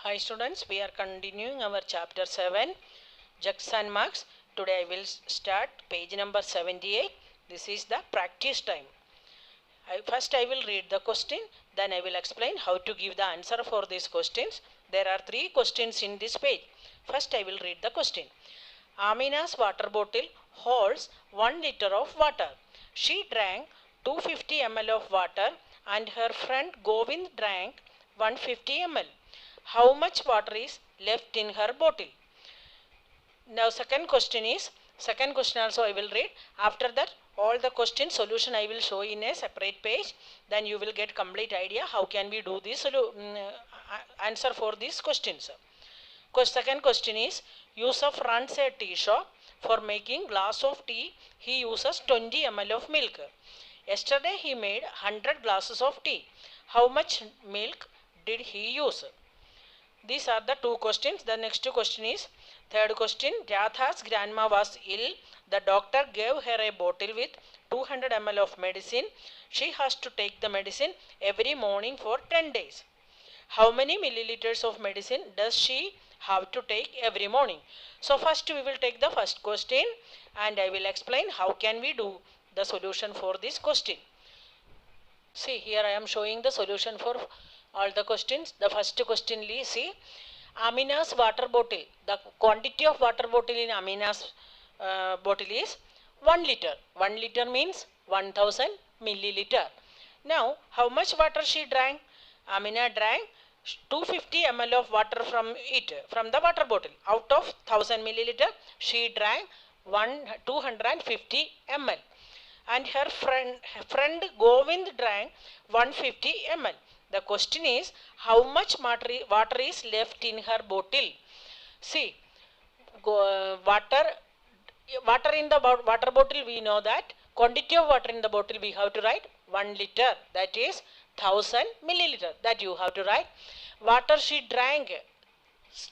Hi students, we are continuing our chapter 7, Jugs and Marks. Today I will start page number 78. This is the practice time. First I will read the question, then I will explain how to give the answer for these questions. There are 3 questions in this page. First I will read the question. Amina's water bottle holds 1 liter of water. She drank 250 ml of water and her friend Govind drank 150 ml. How much water is left in her bottle? Now second question also I will read. After that all the question solution I will show in a separate page. Then you will get complete idea how can we do this answer for these questions. Second question is, Yusuf runs a tea shop. For making glass of tea, he uses 20 ml of milk. Yesterday he made 100 glasses of tea. How much milk did he use? These are the 2 questions. The next question is, third question, Radha's grandma was ill. The doctor gave her a bottle with 200 ml of medicine. She has to take the medicine every morning for 10 days. How many milliliters of medicine does she have to take every morning? So first we will take the first question and I will explain how can we do the solution for this question. See, here I am showing the solution for all the questions. The first question, see, Amina's water bottle. The quantity of water bottle in Amina's bottle is 1 liter. 1 liter means 1000 milliliter. Now, how much water she drank? Amina drank 250 ml of water from the water bottle. Out of 1000 milliliter, she drank 250 ml. And her friend Govind drank 150 ml. The question is, how much water is left in her bottle? See, water in the water bottle, we know that quantity of water in the bottle we have to write 1 liter, that is 1000 milliliter, that you have to write. Water she drank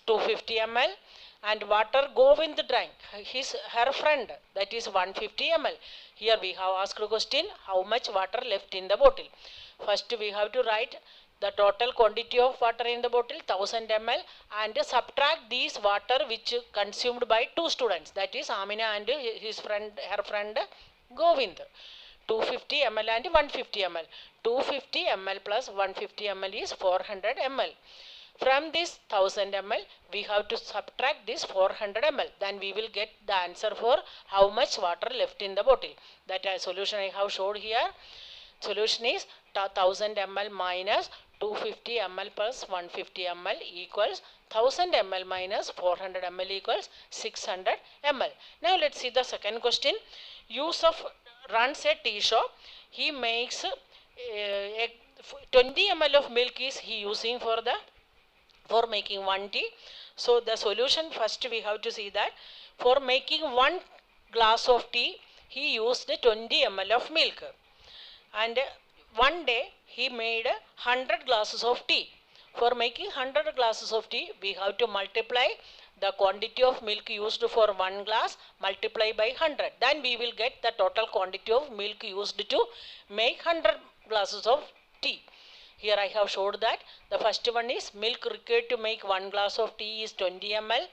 250 ml and water Govind drank, her friend, that is 150 ml. Here we have asked a question, how much water left in the bottle? First we have to write the total quantity of water in the bottle 1000 ml and subtract these water which consumed by 2 students, that is Amina and her friend Govind. 250 ml and 150 ml. 250 ml plus 150 ml is 400 ml. From this 1000 ml, we have to subtract this 400 ml. Then we will get the answer for how much water left in the bottle. That solution I have showed here. Solution is 1000 ml minus 250 ml plus 150 ml equals 1000 ml minus 400 ml equals 600 ml. Now let's see the second question. Yusuf runs a tea shop. He makes 20 ml of milk is he using for making 1 tea. So the solution, first we have to see that for making 1 glass of tea, he used 20 ml of milk. And one day he made 100 glasses of tea. For making 100 glasses of tea, we have to multiply the quantity of milk used for 1 glass multiply by 100. Then we will get the total quantity of milk used to make 100 glasses of tea. Here I have showed that the first one is milk required to make 1 glass of tea is 20 ml.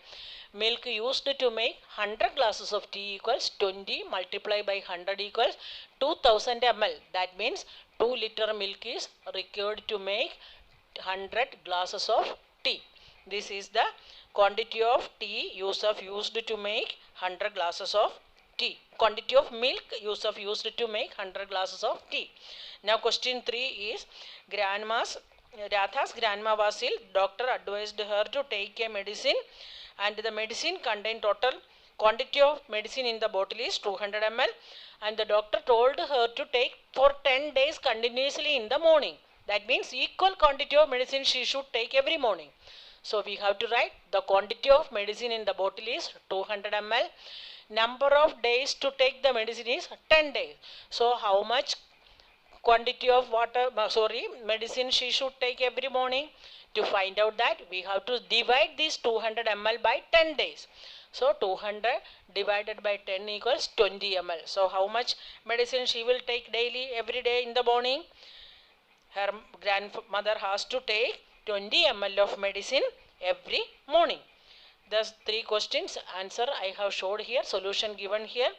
Milk used to make 100 glasses of tea equals 20 multiplied by 100 equals 2000 ml. That means 2 liter milk is required to make 100 glasses of tea. This is the quantity of tea Yusuf used to make 100 glasses of tea. Quantity of milk Yusuf used to make 100 glasses of tea. Now question 3 is, Radha's grandma was ill. Doctor advised her to take a medicine and the medicine contained total quantity of medicine in the bottle is 200 ml and the doctor told her to take for 10 days continuously in the morning. That means equal quantity of medicine she should take every morning. So we have to write the quantity of medicine in the bottle is 200 ml. Number of days to take the medicine is 10 days. So how much quantity of medicine she should take every morning? To find out that, we have to divide this 200 ml by 10 days. So 200 divided by 10 equals 20 ml. So how much medicine she will take daily, every day in the morning? Her grandmother has to take 20 ml of medicine every morning. Thus 3 questions answer I have showed here, solution given here.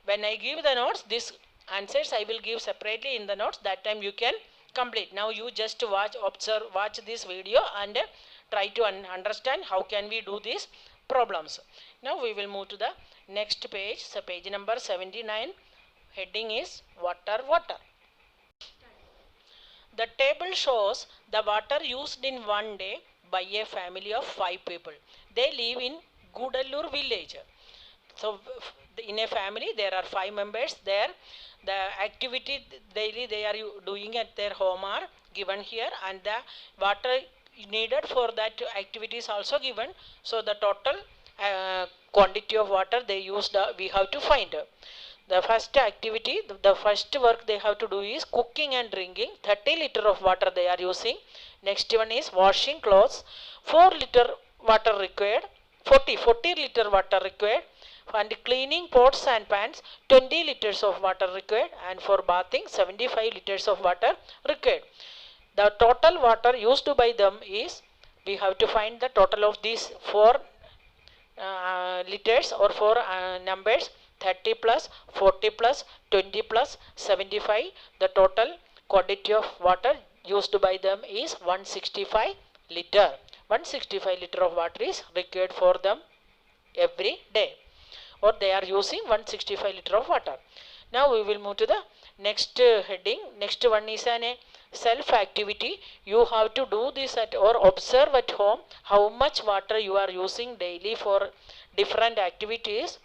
When I give the notes, these answers I will give separately in the notes. That time you can complete. Now you just watch this video and try to understand how can we do these problems. Now we will move to the next page. So page number 79. Heading is water. The table shows the water used in one day by a family of 5 people. They live in Gudallur village. So in a family there are 5 members there. The activity daily they are doing at their home are given here, and the water needed for that activity is also given. So the total quantity of water they used we have to find. The first activity, the first work they have to do is cooking and drinking. 30 liter of water they are using. Next one is washing clothes. 4 liter water required. 40 liter water required. And cleaning pots and pans, 20 liters of water required. And for bathing, 75 liters of water required. The total water used by them is, we have to find the total of these 4 liters or 4 numbers. 30 plus, 40 plus, 20 plus, 75. The total quantity of water used by them is 165 liter. 165 liter of water is required for them every day, or they are using 165 liter of water. Now we will move to the next heading. Next one is an self activity. You have to do this at or observe at home how much water you are using daily for different activities.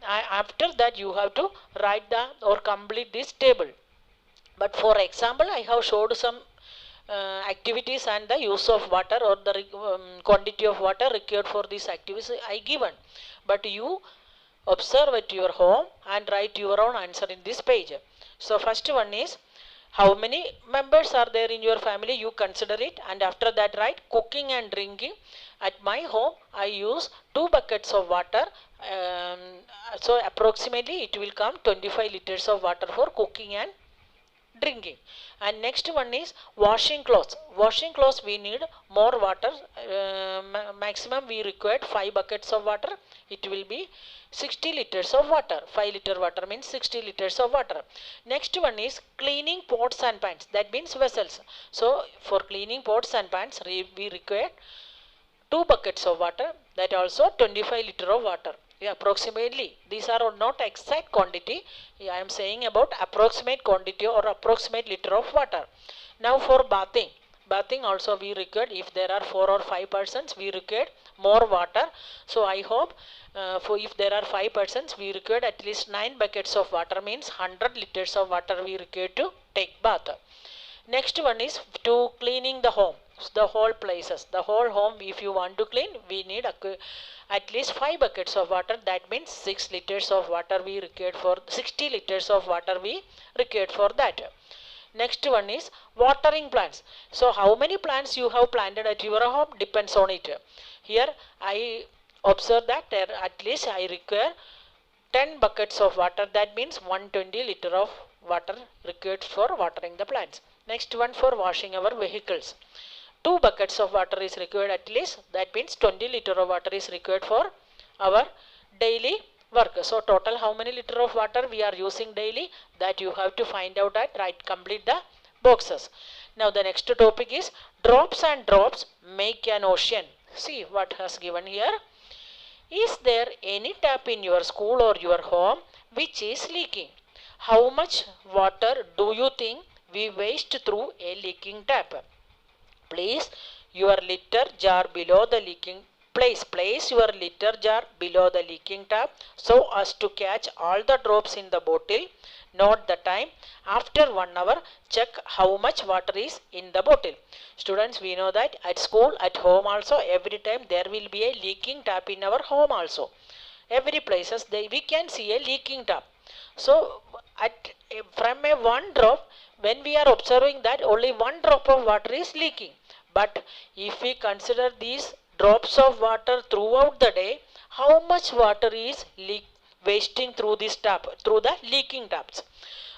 After that you have to write the or complete this table. But for example, I have showed some activities and the use of water or the quantity of water required for these activities I given. But you observe at your home and write your own answer in this page. So first one is, how many members are there in your family, you consider it, and after that write cooking and drinking. At my home I use 2 buckets of water. So approximately it will come 25 liters of water for cooking and drinking. And next one is washing clothes. Washing clothes we need more water. Maximum we required 5 buckets of water. It will be 60 liters of water. 5 liter water means 60 liters of water. Next one is cleaning pots and pans. That means vessels. So for cleaning pots and pans we require 2 buckets of water. That also 25 liter of water. Approximately, these are not exact quantity. I am saying about approximate quantity or approximate liter of water. Now for bathing also we required, if there are 4 or 5 persons we required more water. So I hope for if there are 5 persons we required at least 9 buckets of water, means 100 liters of water we required to take bath. Next one is to cleaning the home, the whole places, the whole home. If you want to clean, we need at least 5 buckets of water. That means 6 liters of water we required for 60 liters of water we required for that. Next one is watering plants. So how many plants you have planted at your home depends on it. Here I observe that at least I require 10 buckets of water. That means 120 liter of water required for watering the plants. Next one for washing our vehicles. 2 buckets of water is required at least. That means 20 liter of water is required for our daily work. So total how many liter of water we are using daily, that you have to find out at complete the boxes. Now the next topic is drops and drops make an ocean. See what has given here. Is there any tap in your school or your home which is leaking? How much water do you think we waste through a leaking tap? Place your litter jar below the leaking. Place your litter jar below the leaking tap so as to catch all the drops in the bottle. Note the time. After 1 hour, check how much water is in the bottle. Students, we know that at school, at home also, every time there will be a leaking tap in our home also. Every places we can see a leaking tap. So from a 1 drop, when we are observing that only 1 drop of water is leaking. But if we consider these drops of water throughout the day, how much water is wasting through this tap, through the leaking taps?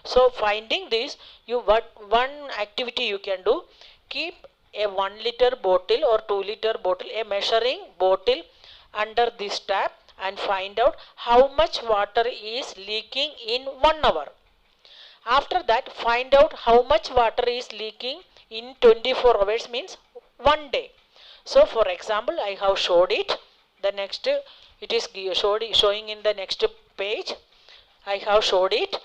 So finding this, one activity you can do, keep a 1 liter bottle or 2 liter bottle, a measuring bottle under this tap and find out how much water is leaking in 1 hour. After that, find out how much water is leaking in 24 hours, means 1 day. So for example, I have showed it. The next, it is showing in the next page. I have showed it.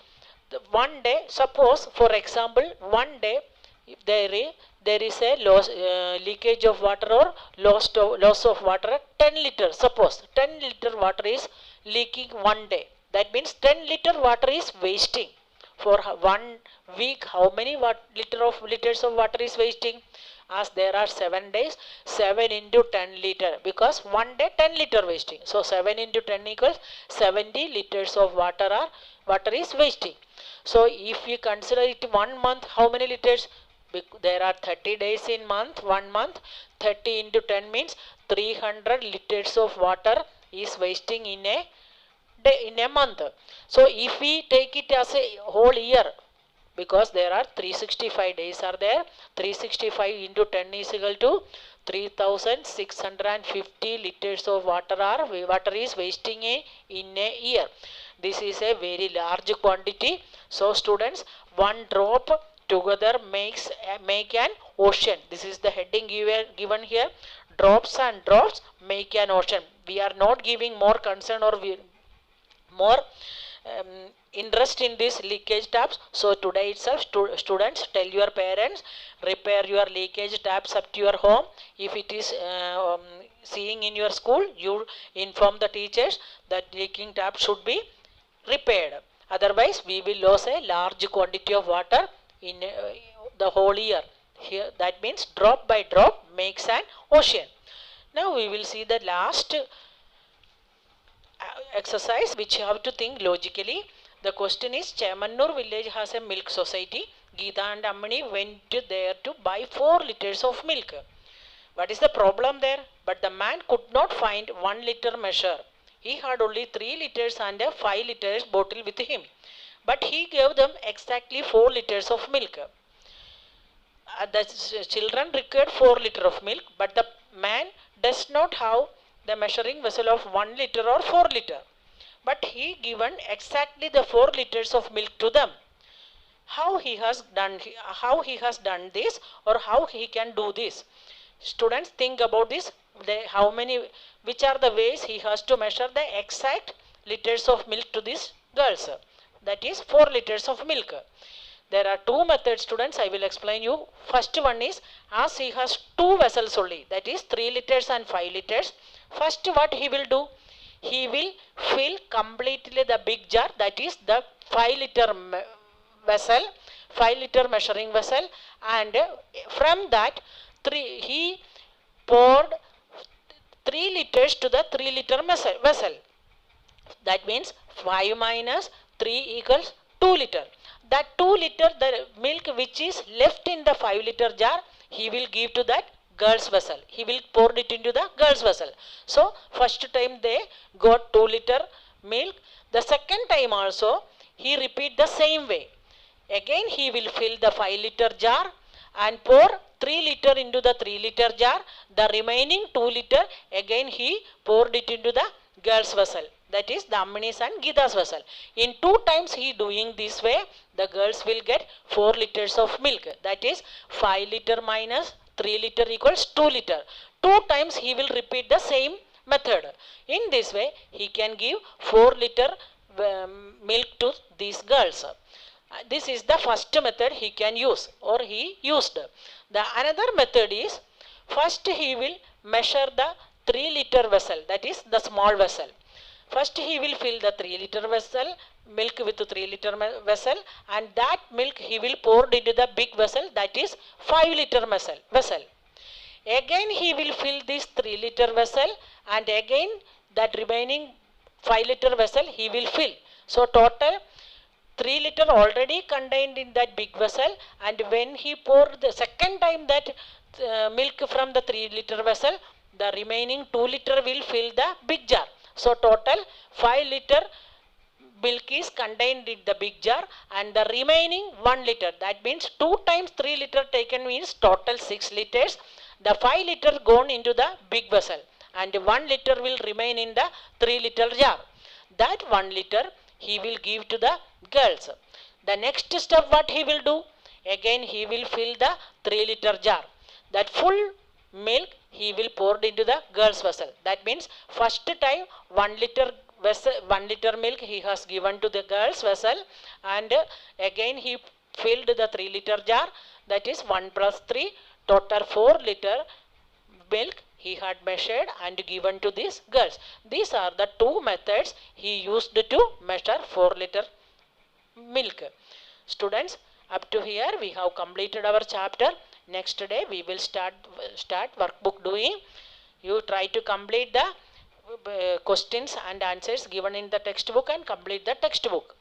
The 1 day, suppose for example, 1 day if there is a leakage of water or loss of water 10 liters. Suppose 10 liter water is leaking 1 day. That means 10 liter water is wasting. For 1 week, how many liters of water is wasting? As there are 7 days, 7 into 10 liter, because 1 day 10 liter wasting. So 7 into 10 equals 70 liters of water is wasting. So if we consider it 1 month, how many liters? There are 30 days in month, 1 month. 30 into 10 means 300 liters of water is wasting in a day, in a month. So if we take it as a whole year, because there are 365 days are there, 365 into 10 is equal to 3650 liters of water is wasting in a year. This is a very large quantity. So students, one drop together make an ocean. This is the heading given here. Drops and drops make an ocean. We are not giving more concern or more interest in these leakage taps. So today itself, students, tell your parents, repair your leakage taps up to your home. If it is seeing in your school, you inform the teachers that leaking tap should be repaired. Otherwise, we will lose a large quantity of water in the whole year. Here, that means drop by drop makes an ocean. Now we will see the last exercise, which you have to think logically. The question is, Chemannur village has a milk society. Geeta and Ammani went there to buy 4 liters of milk. What is the problem there? But the man could not find 1 liter measure. He had only 3 liters and a 5 liters bottle with him. But he gave them exactly 4 liters of milk. The children required 4 liters of milk, but the man does not have the measuring vessel of 1 liter or 4 liter. But he given exactly the 4 liters of milk to them. How he has done this, or how he can do this? Students, think about this. Which are the ways he has to measure the exact liters of milk to these girls? That is 4 liters of milk. There are 2 methods, students. I will explain you. First one is, as he has 2 vessels only, that is 3 liters and 5 liters. First, what he will do? He will fill completely the big jar, that is the 5 liter vessel, 5 liter measuring vessel, and from that he poured 3 liters to the 3 liter vessel. That means 5 minus 3 equals 2 liter. That 2 liter, the milk which is left in the 5 liter jar, he will give to that girl's vessel. He will pour it into the girl's vessel. So first time they got 2 liter milk. The second time also he repeat the same way. Again he will fill the 5 liter jar and pour 3 liter into the 3 liter jar. The remaining 2 liter again he poured it into the girl's vessel. That is the Ammani's and Geeta's vessel. In 2 times he doing this way, the girls will get 4 liters of milk. That is 5 liter minus 3 liter equals 2 liter. 2 times he will repeat the same method. In this way, he can give 4 liter milk to these girls. This is the first method he can use, or he used. The another method is, first he will measure the 3 liter vessel, that is the small vessel. First he will fill the 3 liter vessel, milk with 3 liter vessel, and that milk he will pour into the big vessel, that is 5 liter vessel. Again he will fill this 3 liter vessel, and again that remaining 5 liter vessel he will fill. So total 3 liter already contained in that big vessel, and when he poured the second time that milk from the 3 liter vessel, the remaining 2 liter will fill the big jar. So total 5 liter milk is contained in the big jar and the remaining 1 liter, that means 2 times 3 liter taken means total 6 liters. The 5 liter gone into the big vessel and 1 liter will remain in the 3 liter jar. That 1 liter he will give to the girls. The next step what he will do? Again he will fill the 3 liter jar. That full milk he will pour into the girls vessel. That means first time 1 liter vessel, 1 liter milk he has given to the girls vessel, and again he filled the 3 liter jar, that is 1 plus 3 total 4 liter milk he had measured and given to these girls. These are the two methods he used to measure 4 liter milk. Students, up to here we have completed our chapter. Next day we will start workbook doing. You try to complete the questions and answers given in the textbook and complete the textbook.